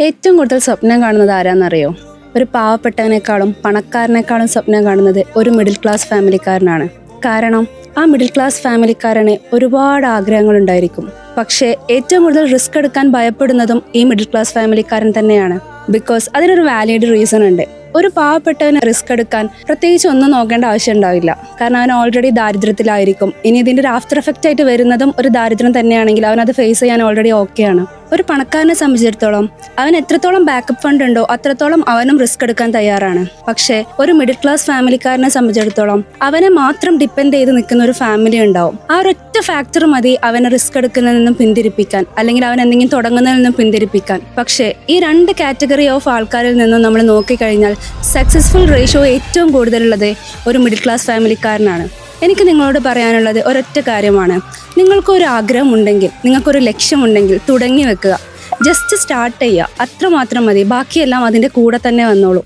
ഏറ്റവും കൂടുതൽ സ്വപ്നം കാണുന്നത് ആരാന്നറിയോ? ഒരു പാവപ്പെട്ടവനേക്കാളും പണക്കാരനേക്കാളും സ്വപ്നം കാണുന്നത് ഒരു മിഡിൽ ക്ലാസ് ഫാമിലിക്കാരനാണ്. കാരണം ആ മിഡിൽ ക്ലാസ് ഫാമിലിക്കാരന് ഒരുപാട് ആഗ്രഹങ്ങളുണ്ടായിരിക്കും. പക്ഷേ ഏറ്റവും കൂടുതൽ റിസ്ക് എടുക്കാൻ ഭയപ്പെടുന്നതും ഈ മിഡിൽ ക്ലാസ് ഫാമിലിക്കാരൻ തന്നെയാണ്. ബിക്കോസ് അതിനൊരു വാലിഡ് റീസൺ ഉണ്ട്. ഒരു പാവപ്പെട്ടവന് റിസ്ക് എടുക്കാൻ പ്രത്യേകിച്ച് ഒന്നും നോക്കേണ്ട ആവശ്യം ഉണ്ടാവില്ല. കാരണം അവൻ ഓൾറെഡി ദാരിദ്ര്യത്തിലായിരിക്കും. ഇനി ഇതിൻ്റെ ഒരു ആഫ്റ്റർ എഫക്റ്റ് ആയിട്ട് വരുന്നതും ഒരു ദാരിദ്ര്യം തന്നെയാണെങ്കിൽ അവനത് ഫേസ് ചെയ്യാൻ ഓൾറെഡി ഓക്കെയാണ്. ഒരു പണക്കാരനെ സംബന്ധിച്ചിടത്തോളം അവൻ എത്രത്തോളം ബാക്കപ്പ് ഫണ്ട് ഉണ്ടോ അത്രത്തോളം അവനും റിസ്ക് എടുക്കാൻ തയ്യാറാണ്. പക്ഷേ ഒരു മിഡിൽ ക്ലാസ് ഫാമിലിക്കാരനെ സംബന്ധിച്ചിടത്തോളം അവനെ മാത്രം ഡിപ്പെൻഡ് ചെയ്ത് നിൽക്കുന്ന ഒരു ഫാമിലി ഉണ്ടാവും. ആ ഒരൊറ്റ ഫാക്ടർ മതി അവനെ റിസ്ക് എടുക്കുന്നതിൽ നിന്നും പിന്തിരിപ്പിക്കാൻ, അല്ലെങ്കിൽ അവൻ എന്തെങ്കിലും തുടങ്ങുന്നതിൽ നിന്നും പിന്തിരിപ്പിക്കാൻ. പക്ഷേ ഈ രണ്ട് കാറ്റഗറി ഓഫ് ആൾക്കാരിൽ നിന്നും നമ്മൾ നോക്കിക്കഴിഞ്ഞാൽ സക്സസ്ഫുൾ റേഷ്യോ ഏറ്റവും കൂടുതലുള്ളത് ഒരു മിഡിൽ ക്ലാസ് ഫാമിലിക്കാരനാണ്. എനിക്ക് നിങ്ങളോട് പറയാനുള്ളത് ഒരൊറ്റ കാര്യമാണ്. നിങ്ങൾക്കൊരു ആഗ്രഹമുണ്ടെങ്കിൽ, നിങ്ങൾക്കൊരു ലക്ഷ്യമുണ്ടെങ്കിൽ തുടങ്ങി വെക്കുക. ജസ്റ്റ് സ്റ്റാർട്ട് ചെയ്യുക, അത്രമാത്രം മതി. ബാക്കിയെല്ലാം അതിൻ്റെ കൂടെ തന്നെ വന്നോളൂ.